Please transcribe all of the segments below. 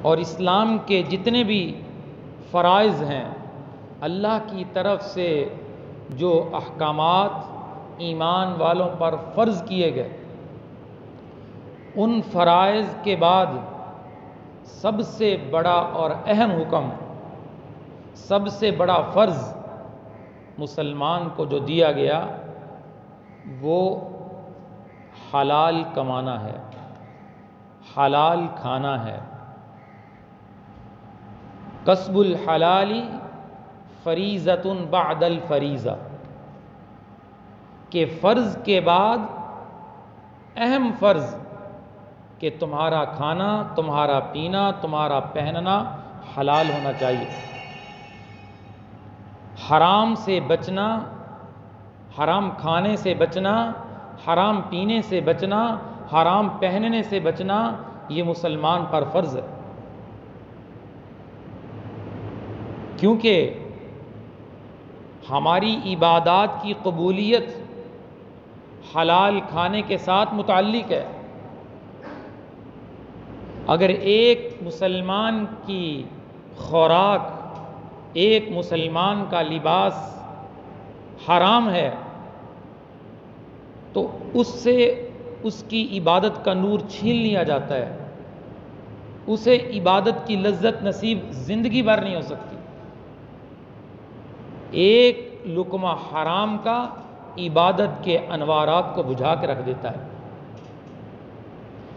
اور اسلام کے جتنے بھی فرائض ہیں، اللہ کی طرف سے جو احکامات ایمان والوں پر فرض کیے گئے، ان فرائض کے بعد سب سے بڑا اور اہم حکم، سب سے بڑا فرض مسلمان کو جو دیا گیا وہ حلال کمانا ہے، حلال کھانا ہے۔ کسب الحلال فریضۃ بعد الفریضہ، کہ فرض کے بعد اہم فرض کہ تمہارا کھانا، تمہارا پینا، تمہارا پہننا حلال ہونا چاہیے۔ حرام سے بچنا، حرام کھانے سے بچنا، حرام پینے سے بچنا، حرام پہننے سے بچنا، یہ مسلمان پر فرض ہے۔ کیونکہ ہماری عبادات کی قبولیت حلال کھانے کے ساتھ متعلق ہے۔ اگر ایک مسلمان کی خوراک، ایک مسلمان کا لباس حرام ہے تو اس سے اس کی عبادت کا نور چھین لیا جاتا ہے، اسے عبادت کی لذت نصیب زندگی بھر نہیں ہو سکتی۔ ایک لقمہ حرام کا عبادت کے انوارات کو بجھا کے رکھ دیتا ہے۔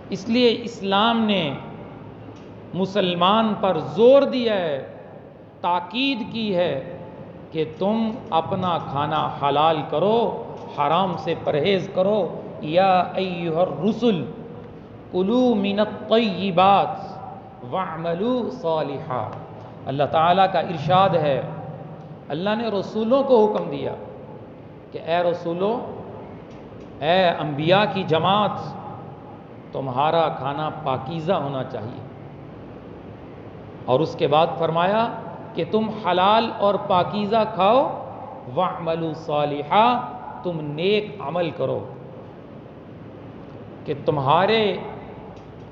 اس لیے اسلام نے مسلمان پر زور دیا ہے، تاکید کی ہے کہ تم اپنا کھانا حلال کرو، حرام سے پرہیز کرو۔ یا ایھا الرسل کلوا من الطیبات واعملوا صالحا، اللہ تعالیٰ کا ارشاد ہے، اللہ نے رسولوں کو حکم دیا کہ اے رسولو، اے انبیاء کی جماعت، تمہارا کھانا پاکیزہ ہونا چاہیے، اور اس کے بعد فرمایا کہ تم حلال اور پاکیزہ کھاؤ، وَاعْمَلُوا صَالِحًا، تم نیک عمل کرو، کہ تمہارے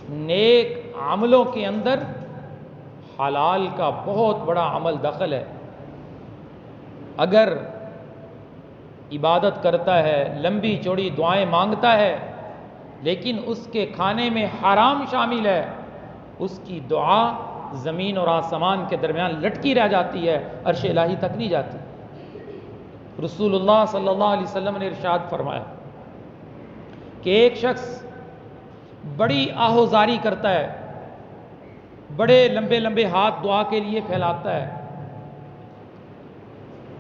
نیک عملوں کے اندر حلال کا بہت بڑا عمل دخل ہے۔ اگر عبادت کرتا ہے، لمبی چوڑی دعائیں مانگتا ہے، لیکن اس کے کھانے میں حرام شامل ہے، اس کی دعا زمین اور آسمان کے درمیان لٹکی رہ جاتی ہے، عرش الہی تک نہیں جاتی۔ رسول اللہ صلی اللہ علیہ وسلم نے ارشاد فرمایا کہ ایک شخص بڑی آہوزاری کرتا ہے، بڑے لمبے لمبے ہاتھ دعا کے لیے پھیلاتا ہے،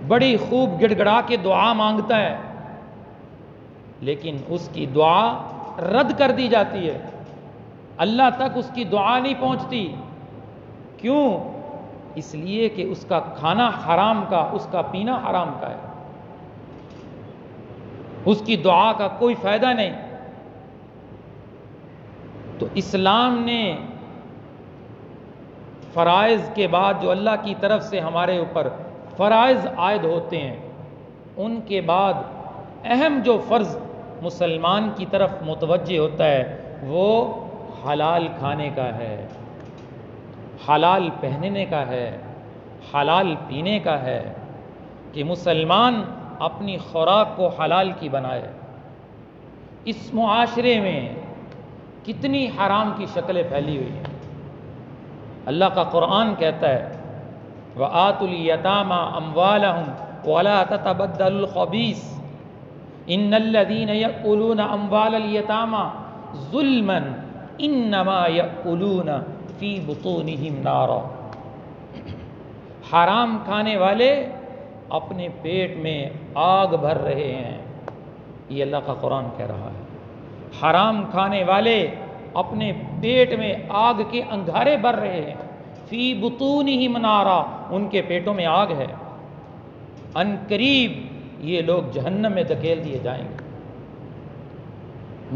بڑی خوب گڑ گڑا کے دعا مانگتا ہے، لیکن اس کی دعا رد کر دی جاتی ہے، اللہ تک اس کی دعا نہیں پہنچتی۔ کیوں؟ اس لیے کہ اس کا کھانا حرام کا، اس کا پینا حرام کا ہے، اس کی دعا کا کوئی فائدہ نہیں۔ تو اسلام نے فرائض کے بعد جو اللہ کی طرف سے ہمارے اوپر فرائض عائد ہوتے ہیں، ان کے بعد اہم جو فرض مسلمان کی طرف متوجہ ہوتا ہے وہ حلال کھانے کا ہے، حلال پہننے کا ہے، حلال پینے کا ہے، کہ مسلمان اپنی خوراک کو حلال کی بنائے۔ اس معاشرے میں کتنی حرام کی شکلیں پھیلی ہوئی ہیں۔ اللہ کا قرآن کہتا ہے وَآتُوا الْيَتَامَىٰ أَمْوَالَهُمْ وَلَا تَتَبَدَّلُوا الْخَبِيثَ إِنَّ الَّذِينَ يَأْكُلُونَ أَمْوَالَ الْيَتَامَىٰ ظُلْمًا إِنَّمَا يَأْكُلُونَ فِي بُطُونِهِمْ نَارًا، حرام کھانے والے اپنے پیٹ میں آگ بھر رہے ہیں، یہ اللہ کا قرآن کہہ رہا ہے۔ حرام کھانے والے اپنے پیٹ میں آگ کے انگارے بھر رہے ہیں، فی بطونہم نارا، ان کے پیٹوں میں آگ ہے، ان قریب یہ لوگ جہنم میں دھکیل دیے جائیں گے۔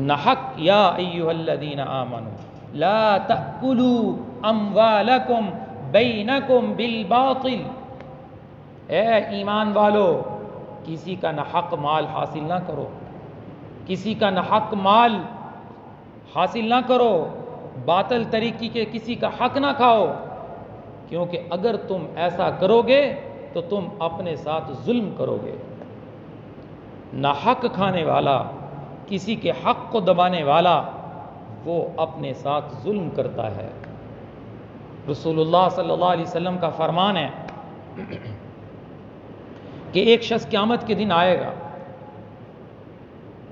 نحق یا ایھا الذین آمنوا لا تأکلوا اموالکم بینکم بالباطل، اے ایمان والو کسی کا نحق مال حاصل نہ کرو، کسی کا نحق مال حاصل نہ کرو، باطل طریقے کے کسی کا حق نہ کھاؤ، کیونکہ اگر تم ایسا کرو گے تو تم اپنے ساتھ ظلم کرو گے۔ نہ حق کھانے والا، کسی کے حق کو دبانے والا، وہ اپنے ساتھ ظلم کرتا ہے۔ رسول اللہ صلی اللہ علیہ وسلم کا فرمان ہے کہ ایک شخص قیامت کے دن آئے گا،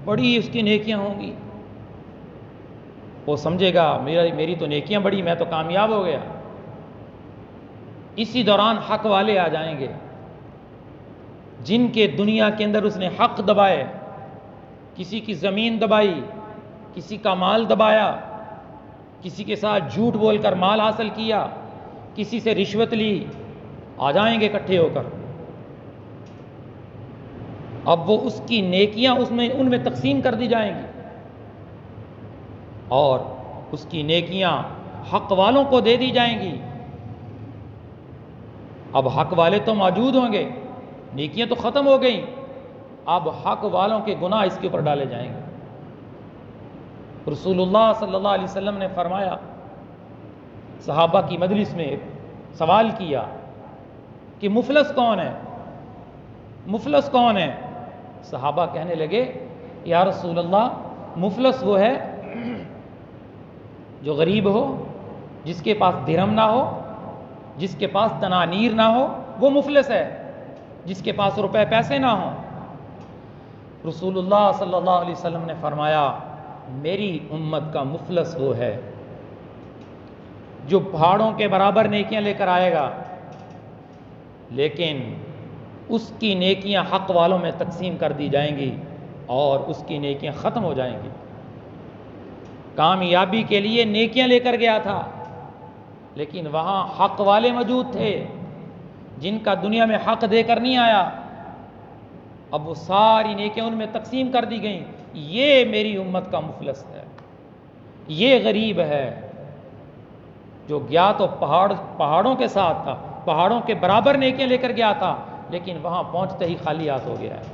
بڑی اس کی نیکیاں ہوں گی، وہ سمجھے گا میری تو نیکیاں بڑی، میں تو کامیاب ہو گیا۔ اسی دوران حق والے آ جائیں گے جن کے دنیا کے اندر اس نے حق دبائے، کسی کی زمین دبائی، کسی کا مال دبایا، کسی کے ساتھ جھوٹ بول کر مال حاصل کیا، کسی سے رشوت لی، آ جائیں گے اکٹھے ہو کر۔ اب وہ اس کی نیکیاں ان میں تقسیم کر دی جائیں گی، اور اس کی نیکیاں حق والوں کو دے دی جائیں گی۔ اب حق والے تو موجود ہوں گے، نیکیاں تو ختم ہو گئیں، اب حق والوں کے گناہ اس کے اوپر ڈالے جائیں گے۔ رسول اللہ صلی اللہ علیہ وسلم نے فرمایا، صحابہ کی مجلس میں سوال کیا کہ مفلس کون ہے؟ مفلس کون ہے؟ صحابہ کہنے لگے، یا رسول اللہ، مفلس وہ ہے جو غریب ہو، جس کے پاس درہم نہ ہو، جس کے پاس دنانیر نہ ہو، وہ مفلس ہے، جس کے پاس روپے پیسے نہ ہوں۔ رسول اللہ صلی اللہ علیہ وسلم نے فرمایا، میری امت کا مفلس وہ ہے جو پہاڑوں کے برابر نیکیاں لے کر آئے گا، لیکن اس کی نیکیاں حق والوں میں تقسیم کر دی جائیں گی اور اس کی نیکیاں ختم ہو جائیں گی۔ کامیابی کے لیے نیکیاں لے کر گیا تھا، لیکن وہاں حق والے موجود تھے جن کا دنیا میں حق دے کر نہیں آیا، اب وہ ساری نیکیاں ان میں تقسیم کر دی گئیں۔ یہ میری امت کا مفلس ہے، یہ غریب ہے جو گیا تو پہاڑوں کے ساتھ تھا، پہاڑوں کے برابر نیکیاں لے کر گیا تھا، لیکن وہاں پہنچتے ہی خالی ہاتھ ہو گیا ہے۔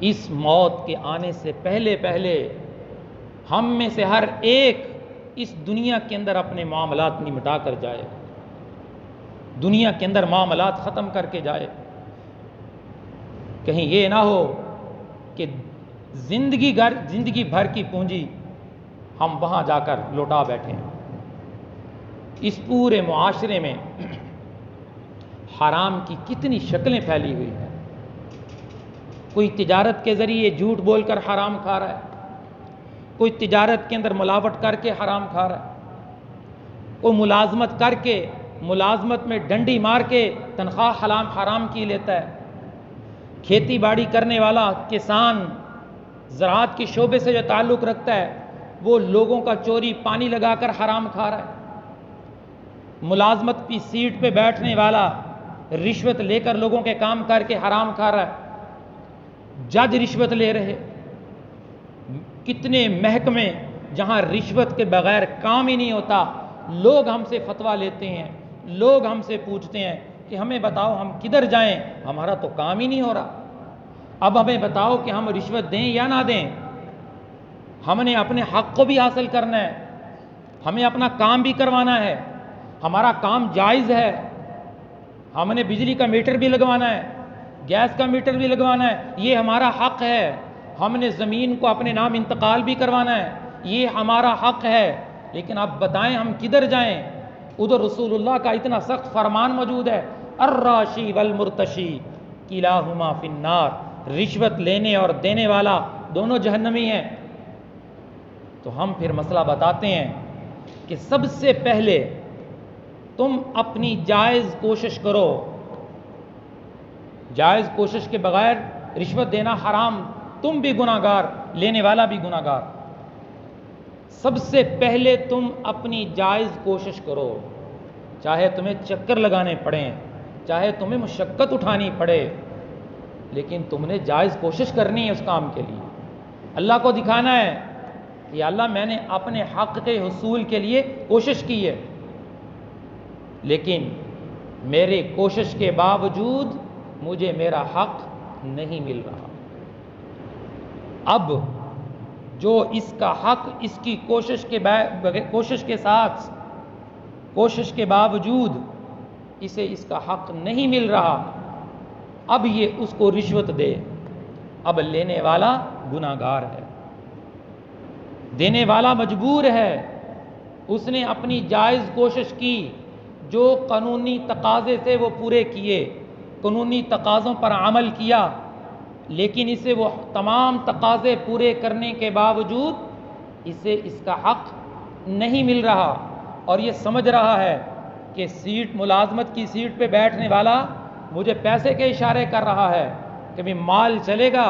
اس موت کے آنے سے پہلے ہم میں سے ہر ایک اس دنیا کے اندر اپنے معاملات نمٹا کر جائے، دنیا کے اندر معاملات ختم کر کے جائے۔ کہیں یہ نہ ہو کہ زندگی بھر کی پونجی ہم وہاں جا کر لوٹا بیٹھیں۔ اس پورے معاشرے میں حرام کی کتنی شکلیں پھیلی ہوئی ہیں۔ کوئی تجارت کے ذریعے جھوٹ بول کر حرام کھا رہا ہے، کوئی تجارت کے اندر ملاوٹ کر کے حرام کھا رہا ہے، کوئی ملازمت کر کے ملازمت میں ڈنڈی مار کے تنخواہ حرام کی لیتا ہے، کھیتی باڑی کرنے والا کسان زراعت کے شعبے سے جو تعلق رکھتا ہے وہ لوگوں کا چوری پانی لگا کر حرام کھا رہا ہے، ملازمت کی سیٹ پہ بیٹھنے والا رشوت لے کر لوگوں کے کام کر کے حرام کھا رہا ہے، جج رشوت لے رہے، کتنے محکمے جہاں رشوت کے بغیر کام ہی نہیں ہوتا، لوگ ہم سے فتویٰ لیتے ہیں، لوگ ہم سے پوچھتے ہیں کہ ہمیں بتاؤ ہم کدھر جائیں، ہمارا تو کام ہی نہیں ہو رہا، اب ہمیں بتاؤ کہ ہم رشوت دیں یا نہ دیں، ہم نے اپنے حق کو بھی حاصل کرنا ہے، ہمیں اپنا کام بھی کروانا ہے، ہمارا کام جائز ہے، ہم نے بجلی کا میٹر بھی لگوانا ہے، گیس کا میٹر بھی لگوانا ہے، یہ ہمارا حق ہے، ہم نے زمین کو اپنے نام انتقال بھی کروانا ہے، یہ ہمارا حق ہے، لیکن آپ بتائیں ہم کدھر جائیں؟ ادھر رسول اللہ کا اتنا سخت فرمان موجود ہے، الراشی والمرتشی کلاہما فی النار، رشوت لینے اور دینے والا دونوں جہنمی ہیں۔ تو ہم پھر مسئلہ بتاتے ہیں کہ سب سے پہلے تم اپنی جائز کوشش کرو، جائز کوشش کے بغیر رشوت دینا حرام، تم بھی گناہگار، لینے والا بھی گناہگار۔ سب سے پہلے تم اپنی جائز کوشش کرو، چاہے تمہیں چکر لگانے پڑیں، چاہے تمہیں مشقت اٹھانی پڑے، لیکن تم نے جائز کوشش کرنی ہے اس کام کے لیے، اللہ کو دکھانا ہے کہ اللہ میں نے اپنے حق کے حصول کے لیے کوشش کی ہے، لیکن میرے کوشش کے باوجود مجھے میرا حق نہیں مل رہا۔ اب جو اس کا حق اس کی کوشش کے باوجود اسے اس کا حق نہیں مل رہا، اب یہ اس کو رشوت دے، اب لینے والا گناہگار ہے، دینے والا مجبور ہے۔ اس نے اپنی جائز کوشش کی، جو قانونی تقاضے تھے وہ پورے کیے، قانونی تقاضوں پر عمل کیا، لیکن اسے وہ تمام تقاضے پورے کرنے کے باوجود اسے اس کا حق نہیں مل رہا، اور یہ سمجھ رہا ہے کہ ملازمت کی سیٹ پہ بیٹھنے والا مجھے پیسے کے اشارے کر رہا ہے کہ بھی مال چلے گا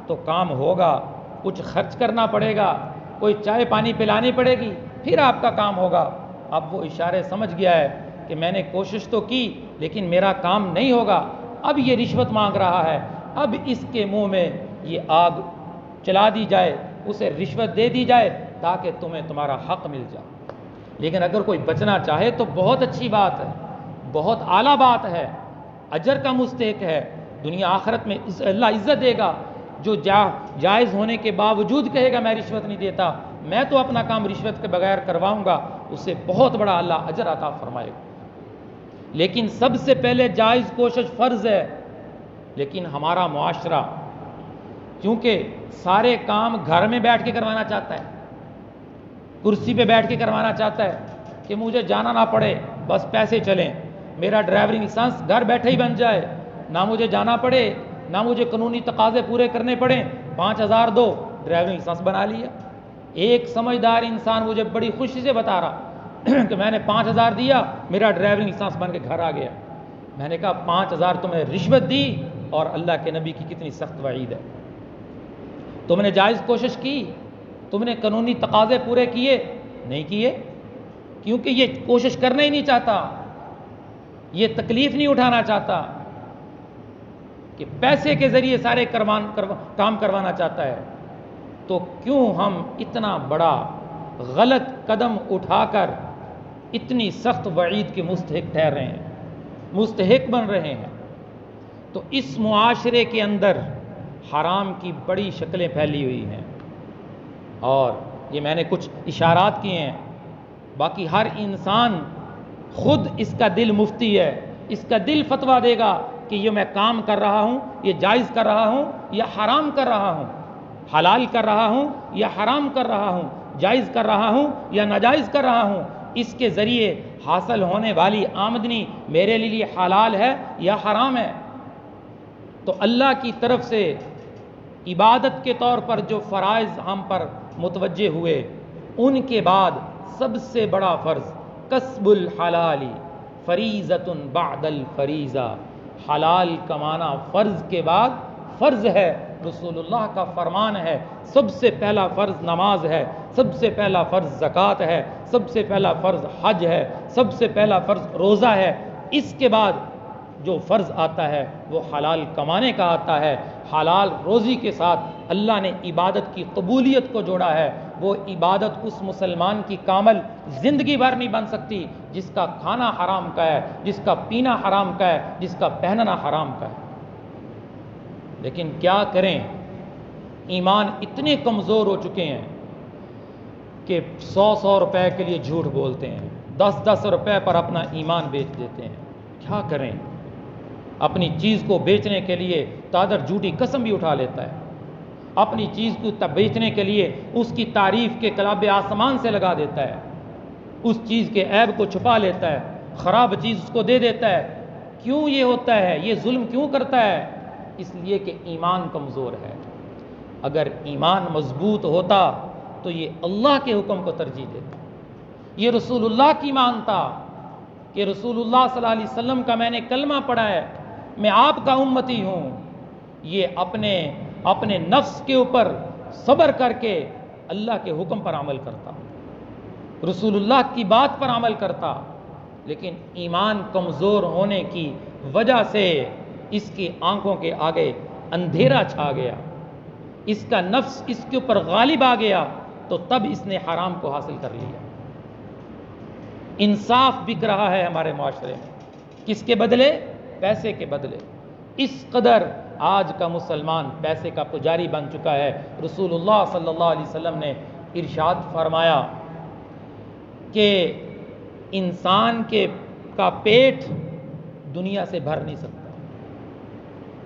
تو کام ہوگا، کچھ خرچ کرنا پڑے گا، کوئی چائے پانی پلانی پڑے گی، پھر آپ کا کام ہوگا۔ اب وہ اشارے سمجھ گیا ہے کہ میں نے کوشش تو کی لیکن میرا کام نہیں ہوگا، اب یہ رشوت مانگ رہا ہے، اب اس کے منہ میں یہ آگ چلا دی جائے، اسے رشوت دے دی جائے تاکہ تمہیں تمہارا حق مل جائے۔ لیکن اگر کوئی بچنا چاہے تو بہت اچھی بات ہے، بہت اعلیٰ بات ہے، اجر کا مستحق ہے، دنیا آخرت میں اللہ عزت دے گا۔ جو جائز ہونے کے باوجود کہے گا میں رشوت نہیں دیتا، میں تو اپنا کام رشوت کے بغیر کرواؤں گا، اسے بہت بڑا اللہ اجر عطا فرمائے گا۔ لیکن سب سے پہلے جائز کوشش فرض ہے، لیکن ہمارا معاشرہ کیونکہ سارے کام گھر میں بیٹھ کے کروانا چاہتا ہے، کرسی پہ بیٹھ کے کروانا چاہتا ہے کہ مجھے جانا نہ پڑے، بس پیسے چلیں، میرا ڈرائیورنگ لائسنس گھر بیٹھے ہی بن جائے، نہ مجھے جانا پڑے، نہ مجھے قانونی تقاضے پورے کرنے پڑیں، 5000 دو، ڈرائیورنگ لائسنس بنا لیا۔ ایک سمجھدار انسان مجھے بڑی خوشی سے بتا رہا کہ میں نے 5000 دیا، میرا ڈرائیورنگ لائسنس بن کے گھر آ گیا۔ میں نے کہا 5000 تمہیں رشوت دی، اور اللہ کے نبی کی کتنی سخت وعید ہے۔ تم نے جائز کوشش کی، تم نے قانونی تقاضے پورے کیے نہیں کیے، کیونکہ یہ کوشش کرنا ہی نہیں چاہتا، یہ تکلیف نہیں اٹھانا چاہتا کہ پیسے کے ذریعے سارے کام کروانا چاہتا ہے، تو کیوں ہم اتنا بڑا غلط قدم اٹھا کر اتنی سخت وعید کے مستحق ٹھہر رہے ہیں، مستحق بن رہے ہیں؟ تو اس معاشرے کے اندر حرام کی بڑی شکلیں پھیلی ہوئی ہیں، اور یہ میں نے کچھ اشارات کیے ہیں، باقی ہر انسان خود اس کا دل مفتی ہے، اس کا دل فتویٰ دے گا کہ یہ میں کام کر رہا ہوں، یہ جائز کر رہا ہوں یا حرام کر رہا ہوں، حلال کر رہا ہوں یا حرام کر رہا ہوں، جائز کر رہا ہوں یا ناجائز کر رہا ہوں، اس کے ذریعے حاصل ہونے والی آمدنی میرے لیے حلال ہے یا حرام ہے۔ تو اللہ کی طرف سے عبادت کے طور پر جو فرائض ہم پر متوجہ ہوئے، ان کے بعد سب سے بڑا فرض کسب الحلال فریضۃ بعد الفریضہ، حلال کمانا فرض کے بعد فرض ہے۔ رسول اللہ کا فرمان ہے سب سے پہلا فرض نماز ہے، سب سے پہلا فرض زکوٰۃ ہے، سب سے پہلا فرض حج ہے، سب سے پہلا فرض روزہ ہے، اس کے بعد جو فرض آتا ہے وہ حلال کمانے کا آتا ہے۔ حلال روزی کے ساتھ اللہ نے عبادت کی قبولیت کو جوڑا ہے۔ وہ عبادت اس مسلمان کی کامل زندگی بھر نہیں بن سکتی جس کا کھانا حرام کا ہے، جس کا پینا حرام کا ہے، جس کا پہننا حرام کا ہے۔ لیکن کیا کریں، ایمان اتنے کمزور ہو چکے ہیں کہ 100 روپے کے لیے جھوٹ بولتے ہیں، 10 روپے پر اپنا ایمان بیچ دیتے ہیں۔ کیا کریں، اپنی چیز کو بیچنے کے لیے تادر جھوٹی قسم بھی اٹھا لیتا ہے، اپنی چیز کو بیچنے کے لیے اس کی تعریف کے کلاب آسمان سے لگا دیتا ہے، اس چیز کے عیب کو چھپا لیتا ہے، خراب چیز اس کو دے دیتا ہے۔ کیوں یہ ہوتا ہے؟ یہ ظلم کیوں کرتا ہے؟ اس لیے کہ ایمان کمزور ہے۔ اگر ایمان مضبوط ہوتا تو یہ اللہ کے حکم کو ترجیح دیتا، یہ رسول اللہ کی مانتا کہ رسول اللہ صلی اللہ علیہ وسلم کا میں نے کلمہ پڑھا ہے، میں آپ کا امتی ہوں، یہ اپنے نفس کے اوپر صبر کر کے اللہ کے حکم پر عمل کرتا، رسول اللہ کی بات پر عمل کرتا۔ لیکن ایمان کمزور ہونے کی وجہ سے اس کی آنکھوں کے آگے اندھیرا چھا گیا، اس کا نفس اس کے اوپر غالب آ گیا، تو تب اس نے حرام کو حاصل کر لیا۔ انصاف بک رہا ہے ہمارے معاشرے میں، کس کے بدلے؟ پیسے کے بدلے۔ اس قدر آج کا مسلمان پیسے کا پجاری بن چکا ہے۔ رسول اللہ صلی اللہ علیہ وسلم نے ارشاد فرمایا کہ انسان کا پیٹ دنیا سے بھر نہیں سکتا۔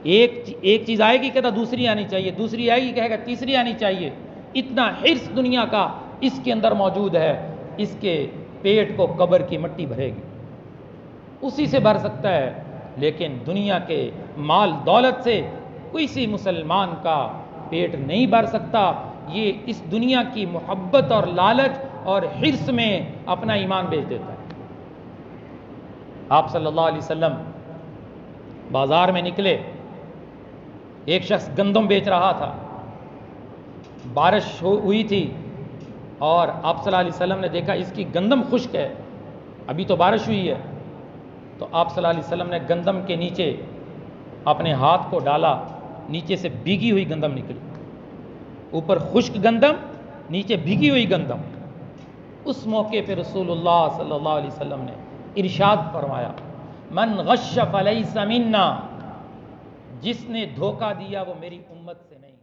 ایک چیز آئے گی کہتا دوسری آنی چاہیے، دوسری آئے گی کہے گا تیسری آنی چاہیے۔ اتنا حرص دنیا کا اس کے اندر موجود ہے، اس کے پیٹ کو قبر کی مٹی بھرے گی، اسی سے بھر سکتا ہے، لیکن دنیا کے مال دولت سے کسی مسلمان کا پیٹ نہیں بھر سکتا۔ یہ اس دنیا کی محبت اور لالچ اور حرص میں اپنا ایمان بیچ دیتا ہے۔ آپ صلی اللہ علیہ وسلم بازار میں نکلے، ایک شخص گندم بیچ رہا تھا، بارش ہوئی تھی اور آپ صلی اللہ علیہ وسلم نے دیکھا اس کی گندم خشک ہے، ابھی تو بارش ہوئی ہے، تو آپ صلی اللہ علیہ وسلم نے گندم کے نیچے اپنے ہاتھ کو ڈالا، نیچے سے بھیگی ہوئی گندم نکلی، اوپر خشک گندم، نیچے بھیگی ہوئی گندم۔ اس موقع پہ رسول اللہ صلی اللہ علیہ وسلم نے ارشاد فرمایا، من غش فلیس منا، جس نے دھوکہ دیا وہ میری امت سے نہیں۔